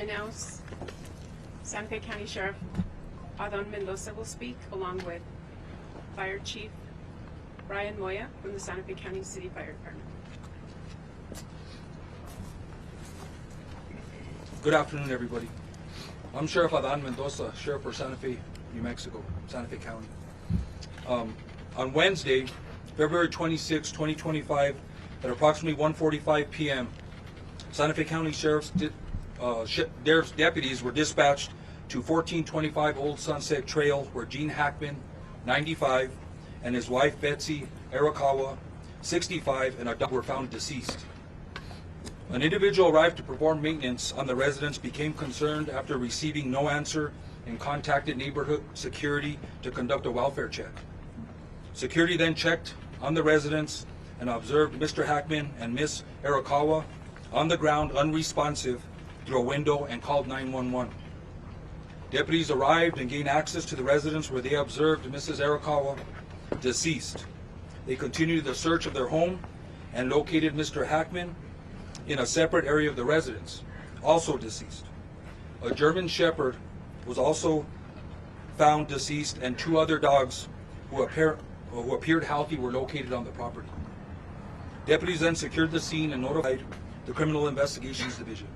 And now Santa Fe County Sheriff Adon Mendoza will speak, along with Fire Chief Brian Moya from the Santa Fe County City Fire Department. Good afternoon, everybody. I'm Sheriff Adon Mendoza, Sheriff for Santa Fe, New Mexico, Santa Fe County. On Wednesday, February 26, 2025, at approximately 1:45 p.m., Santa Fe County Sheriff's deputies were dispatched to 1425 Old Sunset Trail, where Gene Hackman, 95, and his wife Betsy Arakawa, 65, and a dog were found deceased. An individual arrived to perform maintenance on the residence, became concerned after receiving no answer, and contacted neighborhood security to conduct a welfare check. Security then checked on the residence and observed Mr. Hackman and Miss Arakawa on the ground unresponsive through a window and called 911. Deputies arrived and gained access to the residence, where they observed Mrs. Arakawa deceased. They continued the search of their home and located Mr. Hackman in a separate area of the residence, also deceased. A German Shepherd was also found deceased, and two other dogs who appeared healthy were located on the property. Deputies then secured the scene and notified the Criminal Investigations Division.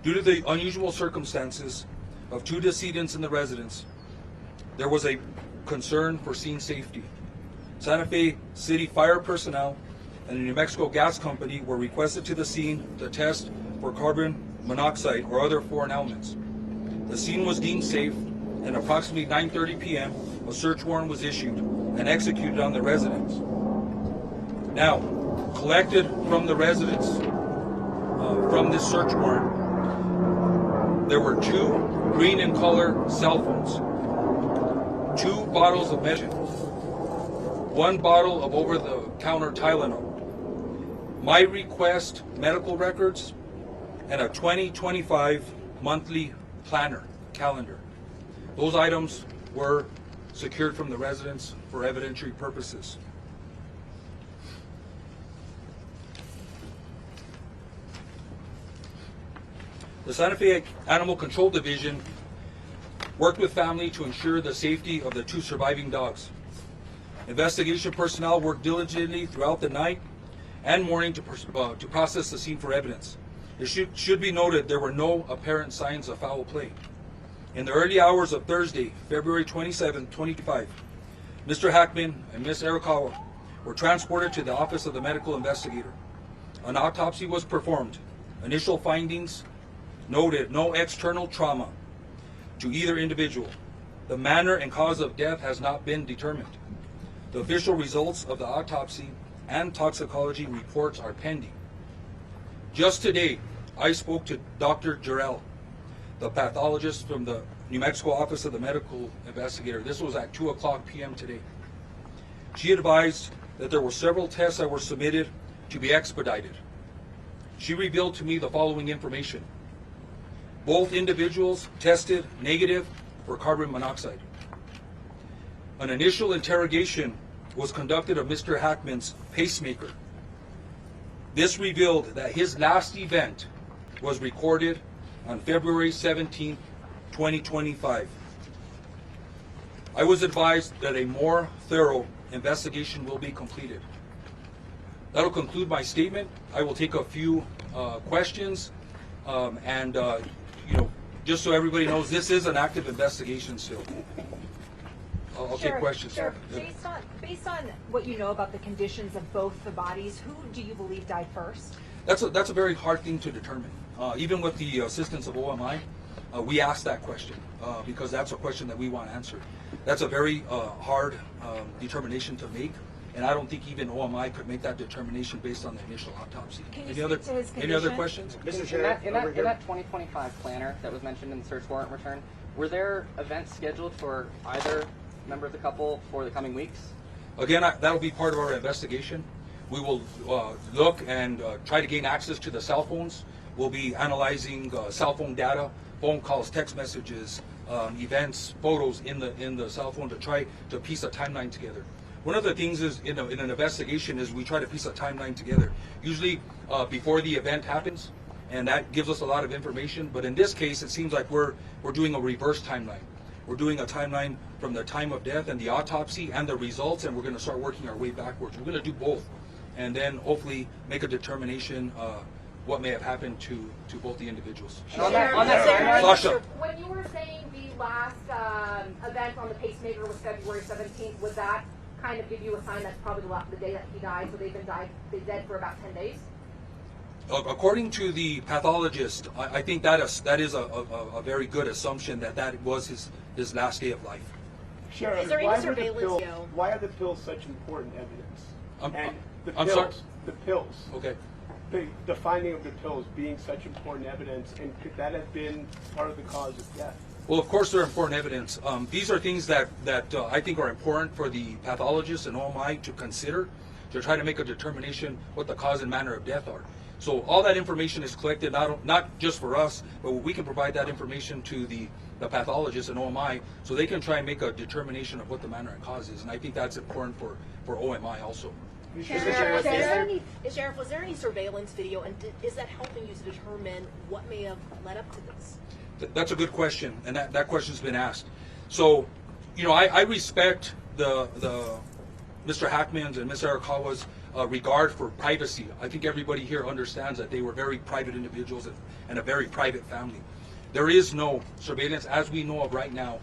Due to the unusual circumstances of two decedents in the residence, there was a concern for scene safety. Santa Fe City fire personnel and the New Mexico Gas Company were requested to the scene to test for carbon monoxide or other foreign elements. The scene was deemed safe, and approximately 9:30 p.m. a search warrant was issued and executed on the residence. Now, collected from the residence, from this search warrant, there were two green in color cell phones, 2 bottles of medicine, 1 bottle of over-the-counter Tylenol, My Request medical records, and a 2025 monthly planner calendar. Those items were secured from the residence for evidentiary purposes. The Santa Fe Animal Control Division worked with family to ensure the safety of the 2 surviving dogs. Investigation personnel worked diligently throughout the night and morning to process the scene for evidence. It should be noted there were no apparent signs of foul play. In the early hours of Thursday, February 27, 2025, Mr. Hackman and Ms. Arakawa were transported to the office of the medical investigator. An autopsy was performed. Initial findings noted no external trauma to either individual. The manner and cause of death has not been determined. The official results of the autopsy and toxicology reports are pending. Just today, I spoke to Dr. Jarrell, the pathologist from the New Mexico Office of the Medical Investigator. This was at 2:00 p.m. today. She advised that there were several tests that were submitted to be expedited. She revealed to me the following information. Both individuals tested negative for carbon monoxide. An initial interrogation was conducted of Mr. Hackman's pacemaker. This revealed that his last event was recorded on February 17, 2025. I was advised that a more thorough investigation will be completed. That'll conclude my statement. I will take a few questions, and just so everybody knows, this is an active investigation still. I'll take questions. Sure. Based on what you know about the conditions of both the bodies, who do you believe died first? That's a very hard thing to determine. Even with the assistance of OMI, we asked that question because that's a question that we want answered. That's a very hard determination to make, and I don't think even OMI could make that determination based on the initial autopsy. Any other questions? Mr. Sheriff, in that 2025 planner that was mentioned in the search warrant return, were there events scheduled for either member of the couple for the coming weeks? Again, that'll be part of our investigation. We will look and try to gain access to the cell phones. We'll be analyzing cell phone data, phone calls, text messages, events, photos in the cell phone to try to piece a timeline together. One of the things is in an investigation is we try to piece a timeline together. Usually before the event happens, and that gives us a lot of information. But in this case, it seems like we're doing a reverse timeline. We're doing a timeline from the time of death and the autopsy and the results, and we're going to start working our way backwards. We're going to do both, and then hopefully make a determination what may have happened to both the individuals. On that Sasha. When you were saying the last event on the pacemaker was February 17th, would that kind of give you a sign that's probably the day that he died, so they've been dead for about 10 days? According to the pathologist, I think that is a very good assumption that was his last day of life. Sheriff, Is there any why surveillance? why are the pills such important evidence? And the I'm pills, sorry? the pills, Okay. the finding of the pills being such important evidence, and could that have been part of the cause of death? Well, of course, they're important evidence. These are things that I think are important for the pathologist and OMI to consider to try to make a determination what the cause and manner of death are. So all that information is collected, not just for us, but we can provide that information to the pathologist and OMI so they can try and make a determination of what the manner and cause is. And I think that's important for OMI also. Sheriff, was there any surveillance video, and is that helping you to determine what may have led up to this? That's a good question, and that question's been asked. So, I respect the Mr. Hackman's and Ms. Arakawa's regard for privacy. I think everybody here understands that they were very private individuals and a very private family. There is no surveillance, as we know of right now,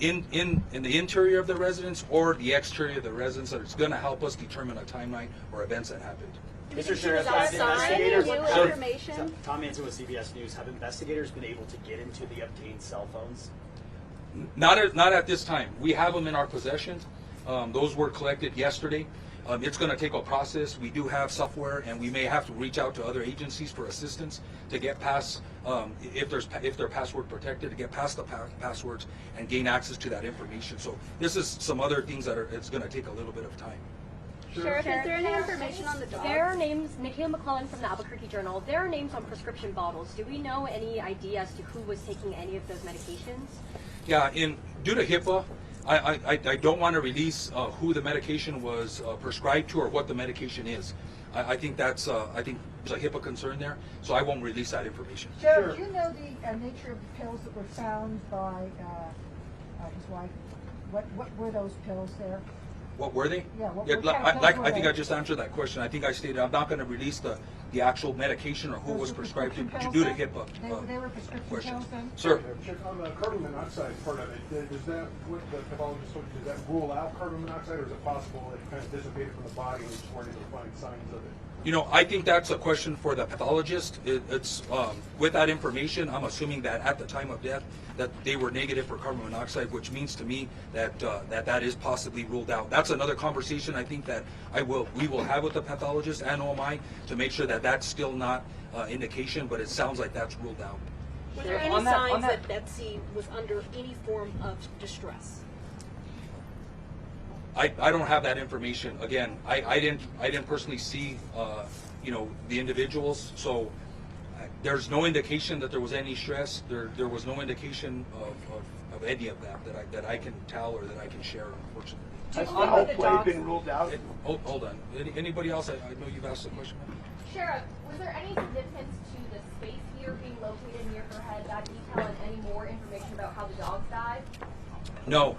in the interior of the residence or the exterior of the residence that is going to help us determine a timeline or events that happened. Mr. Sheriff, outside? investigators, New information? Tom Manson with CBS News, have investigators been able to get into the obtained cell phones? Not at this time. We have them in our possession. Those were collected yesterday. It's going to take a process. We do have software, and we may have to reach out to other agencies for assistance to get past, if they're password protected, to get past the passwords and gain access to that information. So this is some other things that it's going to take a little bit of time. Sheriff, is there any information on the dog? There are names, Nikhil McClellan from the Albuquerque Journal, there are names on prescription bottles. Do we know any idea as to who was taking any of those medications? Yeah, due to HIPAA, I don't want to release who the medication was prescribed to or what the medication is. I think there's a HIPAA concern there, so I won't release that information. Sheriff, do you know the nature of the pills that were found by his wife? What were those pills there? What were they? Yeah, what Yeah, kind of pills were I think they? I just answered that question. I think I stated I'm not going to release the actual medication or who Those was were prescribed to prescription due to pills HIPAA They were prescription questions. pills then? Sir, On the carbon monoxide part of it, does that, what the pathologist told you, does that rule out carbon monoxide, or is it possible it kind of dissipated from the body and we just weren't able to find signs of it? I think that's a question for the pathologist. It's with that information, I'm assuming that at the time of death, that they were negative for carbon monoxide, which means to me that that is possibly ruled out. That's another conversation I think that we will have with the pathologist and OMI to make sure that that's still not indication, but it sounds like that's ruled out. Were there any signs that Betsy was under any form of distress? I don't have that information. Again, I didn't personally see the individuals, so there's no indication that there was any stress. There was no indication of any of that I can tell or that I can share, unfortunately. Has foul play been ruled out? Hold on. Anybody else? I know you've asked the question. Sheriff, was there any significance to the space here being located near her head, that detail, and any more information about how the dogs died? No.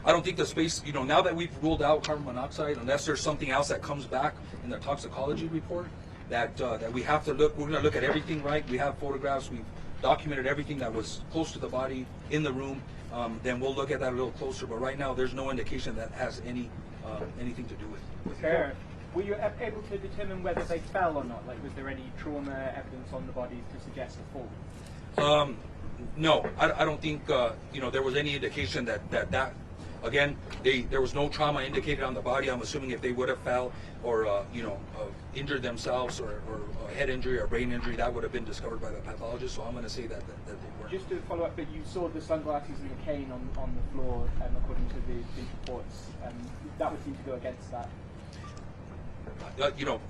I don't think the space, now that we've ruled out carbon monoxide, unless there's something else that comes back in the toxicology report, that we have to look, we're going to look at everything, right? We have photographs, we've documented everything that was close to the body in the room, then we'll look at that a little closer. But right now, there's no indication that has anything to do with it. Sheriff, were you able to determine whether they fell or not? Like, was there any trauma evidence on the bodies to suggest a fall? No, I don't think, there was any indication that again, there was no trauma indicated on the body. I'm assuming if they would have fell or injured themselves or a head injury or brain injury, that would have been discovered by the pathologist. So I'm going to say that they weren't. Just to follow up, but you saw the sunglasses and the cane on the floor, according to these reports. That would seem to go against that.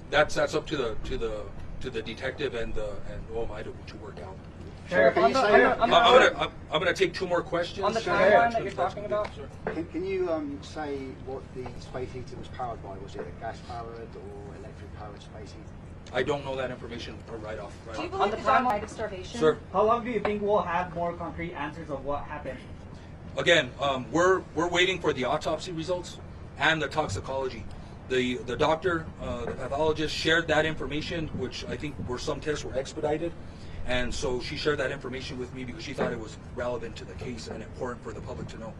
That's up to the detective and OMI to work out. Sheriff, I'm going to take two more questions. On the timeline that you're talking about? Can you say what the space heater was powered by? Was it a gas-powered or electric-powered space heater? I don't know that information right off. Do you Right off. believe the dog died of starvation? Sir? How long do you think we'll have more concrete answers of what happened? Again, we're waiting for the autopsy results and the toxicology. The doctor, the pathologist, shared that information, which I think some tests were expedited, and so she shared that information with me because she thought it was relevant to the case and important for the public to know.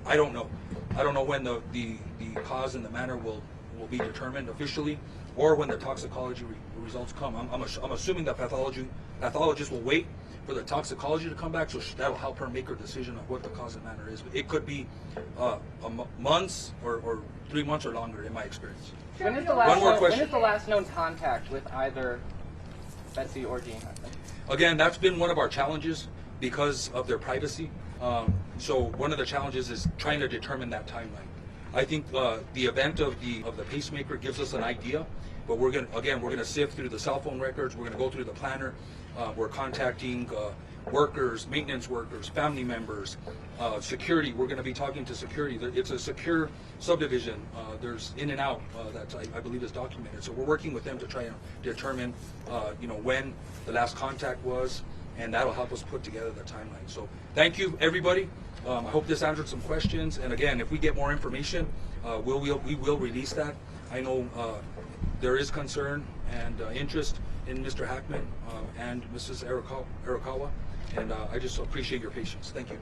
I don't know. I don't know when the cause and the manner will be determined officially, or when the toxicology results come. I'm assuming the pathologist will wait for the toxicology to come back, so that'll help her make her decision of what the cause and manner is. It could be months or 3 months or longer, in my experience. When is the last known contact with either Betsy or Gene Hackman? Again, that's been one of our challenges because of their privacy. So one of the challenges is trying to determine that timeline. I think the event of the pacemaker gives us an idea, but we're gonna sift through the cell phone records. We're gonna go through the planner. We're contacting workers, maintenance workers, family members, security. We're gonna be talking to security. It's a secure subdivision. There's in and out that I believe is documented. So we're working with them to try and determine, when the last contact was, and that'll help us put together the timeline. So thank you, everybody. I hope this answered some questions. And again, if we get more information, we will release that. I know there is concern and interest in Mr. Hackman and Mrs. Arakawa, and I just appreciate your patience. Thank you.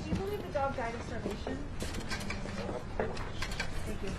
Do you believe the dog died of starvation? Thank you.